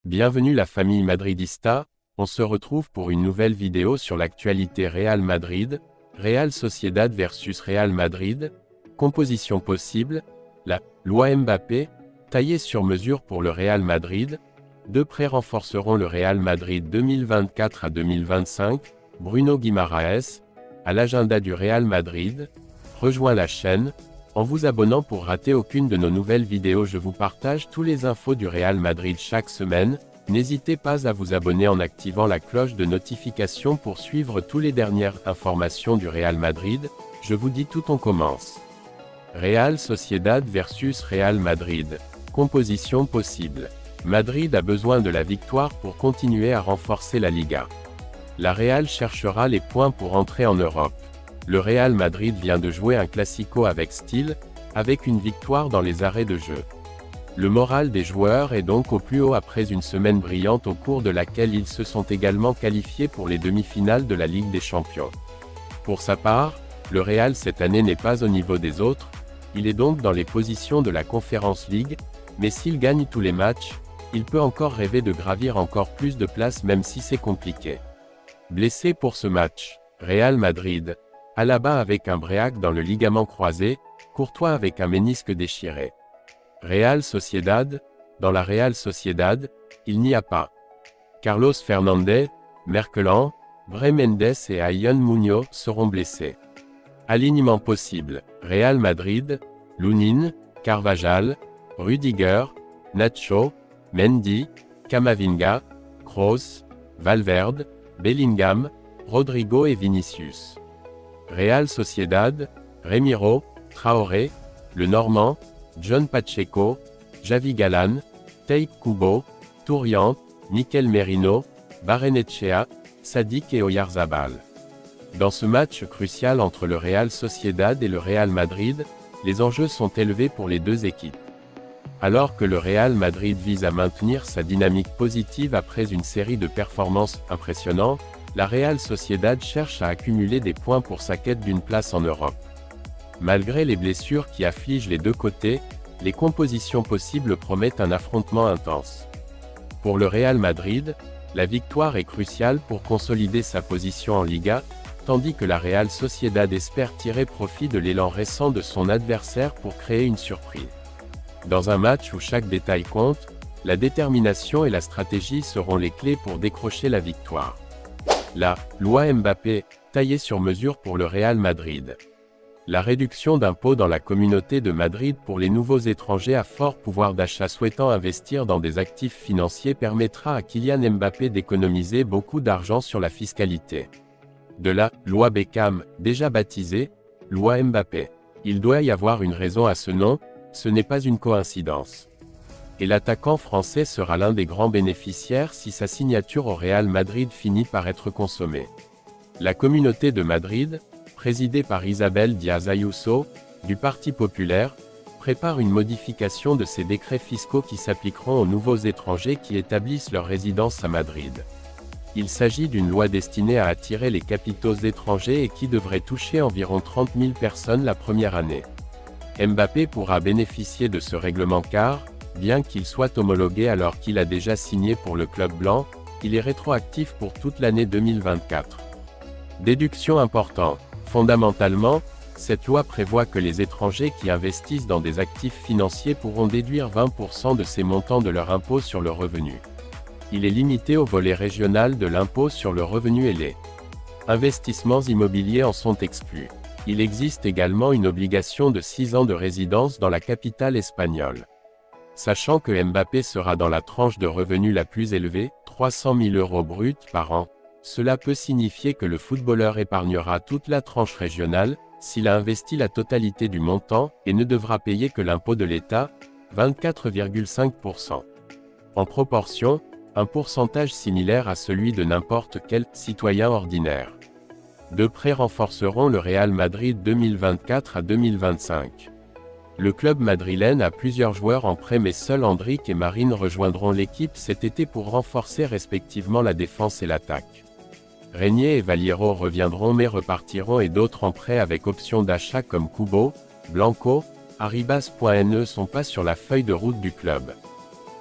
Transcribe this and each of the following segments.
Bienvenue la famille madridista, on se retrouve pour une nouvelle vidéo sur l'actualité Real Madrid, Real Sociedad versus Real Madrid, composition possible, la loi Mbappé, taillée sur mesure pour le Real Madrid, deux prêts renforceront le Real Madrid 2024 à 2025, Bruno Guimaraes, à l'agenda du Real Madrid, rejoins la chaîne, en vous abonnant pour rater aucune de nos nouvelles vidéos. Je vous partage tous les infos du Real Madrid chaque semaine, n'hésitez pas à vous abonner en activant la cloche de notification pour suivre toutes les dernières informations du Real Madrid. Je vous dis tout, on commence. Real Sociedad versus Real Madrid, composition possible. Madrid a besoin de la victoire pour continuer à renforcer la Liga. La Real cherchera les points pour entrer en Europe. Le Real Madrid vient de jouer un classico avec style, avec une victoire dans les arrêts de jeu. Le moral des joueurs est donc au plus haut après une semaine brillante au cours de laquelle ils se sont également qualifiés pour les demi-finales de la Ligue des Champions. Pour sa part, le Real cette année n'est pas au niveau des autres, il est donc dans les positions de la Conference League, mais s'il gagne tous les matchs, il peut encore rêver de gravir encore plus de places même si c'est compliqué. Blessé pour ce match, Real Madrid. Alaba avec un bréac dans le ligament croisé, Courtois avec un ménisque déchiré. Real Sociedad, dans la Real Sociedad, il n'y a pas Carlos Fernandez, Merkelan, Brais Mendes et Ayón Muñoz seront blessés. Alignement possible, Real Madrid, Lunin, Carvajal, Rudiger, Nacho, Mendy, Camavinga, Kroos, Valverde, Bellingham, Rodrigo et Vinicius. Real Sociedad, Remiro, Traoré, le Normand, John Pacheco, Javi Galán, Taïb Kubo, Tourian, Mikel Merino, Barrenechea, Sadik et Oyarzabal. Dans ce match crucial entre le Real Sociedad et le Real Madrid, les enjeux sont élevés pour les deux équipes. Alors que le Real Madrid vise à maintenir sa dynamique positive après une série de performances impressionnantes, la Real Sociedad cherche à accumuler des points pour sa quête d'une place en Europe. Malgré les blessures qui affligent les deux côtés, les compositions possibles promettent un affrontement intense. Pour le Real Madrid, la victoire est cruciale pour consolider sa position en Liga, tandis que la Real Sociedad espère tirer profit de l'élan récent de son adversaire pour créer une surprise. Dans un match où chaque détail compte, la détermination et la stratégie seront les clés pour décrocher la victoire. La loi Mbappé, taillée sur mesure pour le Real Madrid. La réduction d'impôts dans la communauté de Madrid pour les nouveaux étrangers à fort pouvoir d'achat souhaitant investir dans des actifs financiers permettra à Kylian Mbappé d'économiser beaucoup d'argent sur la fiscalité. De la loi Beckham, déjà baptisée loi Mbappé. Il doit y avoir une raison à ce nom, ce n'est pas une coïncidence. Et l'attaquant français sera l'un des grands bénéficiaires si sa signature au Real Madrid finit par être consommée. La communauté de Madrid, présidée par Isabel Díaz Ayuso, du Parti populaire, prépare une modification de ces décrets fiscaux qui s'appliqueront aux nouveaux étrangers qui établissent leur résidence à Madrid. Il s'agit d'une loi destinée à attirer les capitaux étrangers et qui devrait toucher environ 30 000 personnes la première année. Mbappé pourra bénéficier de ce règlement car, bien qu'il soit homologué alors qu'il a déjà signé pour le club blanc, il est rétroactif pour toute l'année 2024. Déduction importante. Fondamentalement, cette loi prévoit que les étrangers qui investissent dans des actifs financiers pourront déduire 20% de ces montants de leur impôt sur le revenu. Il est limité au volet régional de l'impôt sur le revenu et les investissements immobiliers en sont exclus. Il existe également une obligation de 6 ans de résidence dans la capitale espagnole. Sachant que Mbappé sera dans la tranche de revenus la plus élevée, 300 000 € bruts par an, cela peut signifier que le footballeur épargnera toute la tranche régionale, s'il a investi la totalité du montant, et ne devra payer que l'impôt de l'État, 24,5%. En proportion, un pourcentage similaire à celui de n'importe quel citoyen ordinaire. Deux prêts renforceront le Real Madrid 2024 à 2025. Le club madrilène a plusieurs joueurs en prêt mais seuls Endrick et Marine rejoindront l'équipe cet été pour renforcer respectivement la défense et l'attaque. Régnier et Valiero reviendront mais repartiront et d'autres en prêt avec option d'achat comme Kubo, Blanco, Arribas. Ne sont pas sur la feuille de route du club.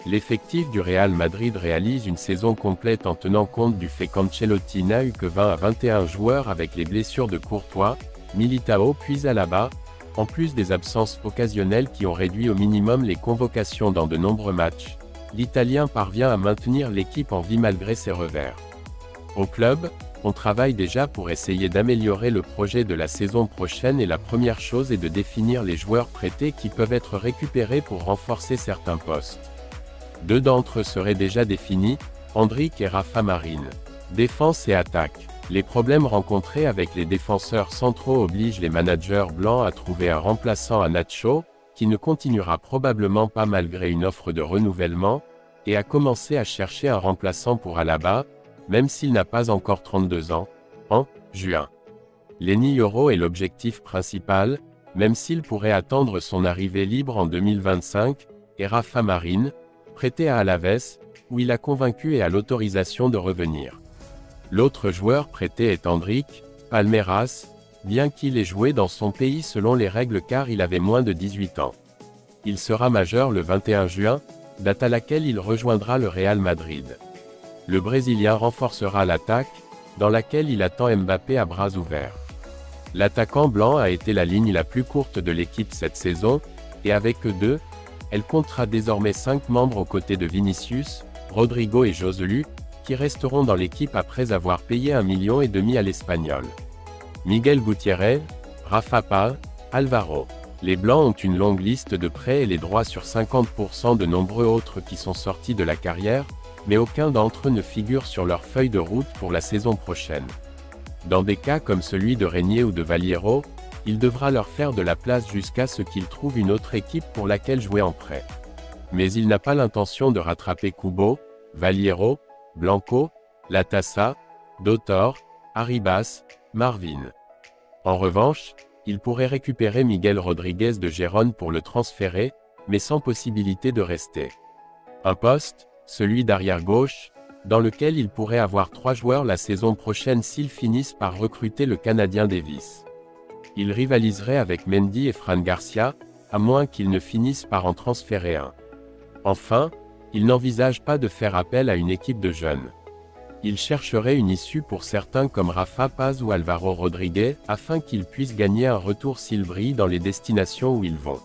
L'effectif du Real Madrid réalise une saison complète en tenant compte du fait qu'Ancelotti n'a eu que 20 à 21 joueurs avec les blessures de Courtois, Militao puis Alaba, en plus des absences occasionnelles qui ont réduit au minimum les convocations dans de nombreux matchs. L'Italien parvient à maintenir l'équipe en vie malgré ses revers. Au club, on travaille déjà pour essayer d'améliorer le projet de la saison prochaine et la première chose est de définir les joueurs prêtés qui peuvent être récupérés pour renforcer certains postes. Deux d'entre eux seraient déjà définis, Endrick et Rafa Marine. Défense et attaque. Les problèmes rencontrés avec les défenseurs centraux obligent les managers blancs à trouver un remplaçant à Nacho, qui ne continuera probablement pas malgré une offre de renouvellement, et à commencer à chercher un remplaçant pour Alaba, même s'il n'a pas encore 32 ans, en juin. Lenny Yoro est l'objectif principal, même s'il pourrait attendre son arrivée libre en 2025, et Rafa Marine, prêté à Alaves, où il a convaincu et a l'autorisation de revenir. L'autre joueur prêté est Endrick, Palmeiras, bien qu'il ait joué dans son pays selon les règles car il avait moins de 18 ans. Il sera majeur le 21 juin, date à laquelle il rejoindra le Real Madrid. Le Brésilien renforcera l'attaque, dans laquelle il attend Mbappé à bras ouverts. L'attaquant blanc a été la ligne la plus courte de l'équipe cette saison, et avec eux deux, elle comptera désormais 5 membres aux côtés de Vinicius, Rodrigo et Joselu, qui resteront dans l'équipe après avoir payé 1,5 million à l'Espagnol. Miguel Gutiérrez, Rafa Paz, Alvaro. Les Blancs ont une longue liste de prêts et les droits sur 50% de nombreux autres qui sont sortis de la carrière, mais aucun d'entre eux ne figure sur leur feuille de route pour la saison prochaine. Dans des cas comme celui de Régnier ou de Valiero, il devra leur faire de la place jusqu'à ce qu'ils trouvent une autre équipe pour laquelle jouer en prêt. Mais il n'a pas l'intention de rattraper Kubo, Valiero, Blanco, Latassa, Dotor, Arribas, Marvin. En revanche, il pourrait récupérer Miguel Rodriguez de Gérone pour le transférer, mais sans possibilité de rester. Un poste, celui d'arrière-gauche, dans lequel il pourrait avoir 3 joueurs la saison prochaine s'ils finissent par recruter le Canadien Davis. Il rivaliserait avec Mendy et Fran Garcia, à moins qu'ils ne finissent par en transférer un. Enfin, il n'envisage pas de faire appel à une équipe de jeunes. Il chercherait une issue pour certains comme Rafa Paz ou Alvaro Rodriguez, afin qu'ils puissent gagner un retour s'ils brillent dans les destinations où ils vont.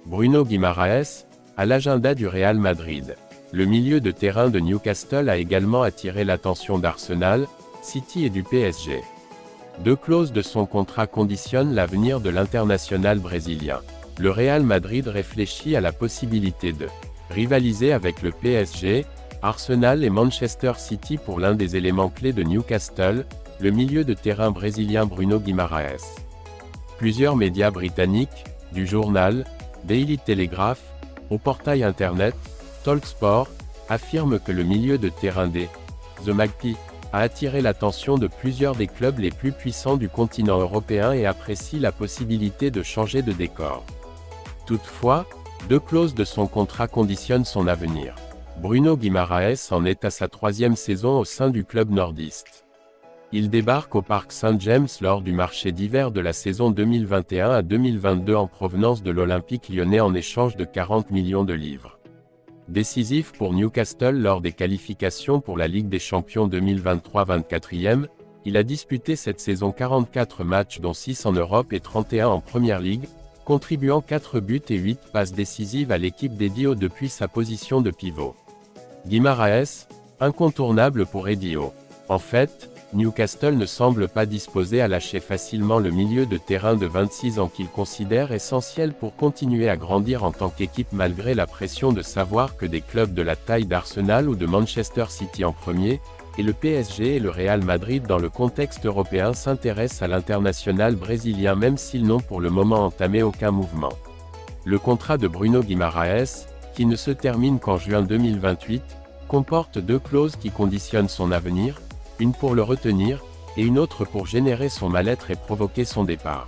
Bruno Guimaraes, à l'agenda du Real Madrid. Le milieu de terrain de Newcastle a également attiré l'attention d'Arsenal, City et du PSG. 2 clauses de son contrat conditionnent l'avenir de l'international brésilien. Le Real Madrid réfléchit à la possibilité de rivaliser avec le PSG, Arsenal et Manchester City pour l'un des éléments clés de Newcastle, le milieu de terrain brésilien Bruno Guimaraes. Plusieurs médias britanniques, du journal, Daily Telegraph, au portail internet, Talksport, affirment que le milieu de terrain des The Magpies a attiré l'attention de plusieurs des clubs les plus puissants du continent européen et apprécie la possibilité de changer de décor. Toutefois, 2 clauses de son contrat conditionnent son avenir. Bruno Guimaraes en est à sa 3e saison au sein du club nordiste. Il débarque au Parc Saint-James lors du marché d'hiver de la saison 2021 à 2022 en provenance de l'Olympique lyonnais en échange de 40 millions de livres. Décisif pour Newcastle lors des qualifications pour la Ligue des Champions 2023 24e, il a disputé cette saison 44 matchs dont 6 en Europe et 31 en Premier League, contribuant 4 buts et 8 passes décisives à l'équipe d'Edio depuis sa position de pivot. Guimaraes, incontournable pour Edio. En fait, Newcastle ne semble pas disposé à lâcher facilement le milieu de terrain de 26 ans qu'il considère essentiel pour continuer à grandir en tant qu'équipe malgré la pression de savoir que des clubs de la taille d'Arsenal ou de Manchester City en premier, et le PSG et le Real Madrid dans le contexte européen s'intéressent à l'international brésilien même s'ils n'ont pour le moment entamé aucun mouvement. Le contrat de Bruno Guimaraes, qui ne se termine qu'en juin 2028, comporte 2 clauses qui conditionnent son avenir, une pour le retenir, et une autre pour générer son mal-être et provoquer son départ.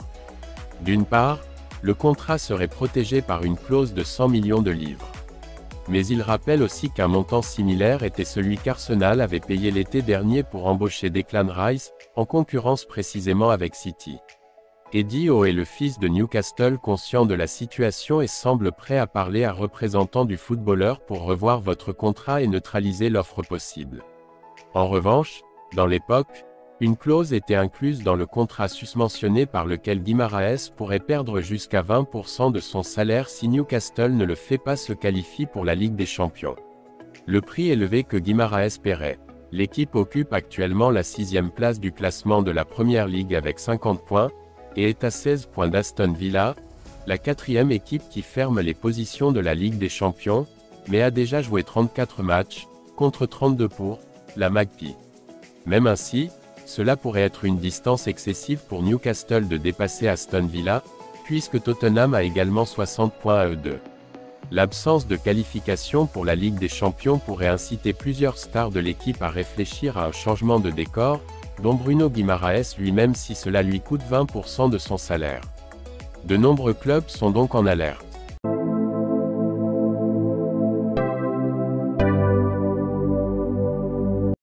D'une part, le contrat serait protégé par une clause de 100 millions de livres. Mais il rappelle aussi qu'un montant similaire était celui qu'Arsenal avait payé l'été dernier pour embaucher Declan Rice, en concurrence précisément avec City. Eddie Howe est le fils de Newcastle, conscient de la situation et semble prêt à parler à représentant du footballeur pour revoir votre contrat et neutraliser l'offre possible. En revanche, dans l'époque, une clause était incluse dans le contrat susmentionné par lequel Guimaraes pourrait perdre jusqu'à 20% de son salaire si Newcastle ne le fait pas se qualifie pour la Ligue des Champions. Le prix élevé que Guimaraes paierait. L'équipe occupe actuellement la 6e place du classement de la Premier League avec 50 points, et est à 16 points d'Aston Villa, la 4e équipe qui ferme les positions de la Ligue des Champions, mais a déjà joué 34 matchs, contre 32 pour la Magpie. Même ainsi, cela pourrait être une distance excessive pour Newcastle de dépasser Aston Villa, puisque Tottenham a également 60 points à eux deux. L'absence de qualification pour la Ligue des Champions pourrait inciter plusieurs stars de l'équipe à réfléchir à un changement de décor, dont Bruno Guimaraes lui-même si cela lui coûte 20% de son salaire. De nombreux clubs sont donc en alerte.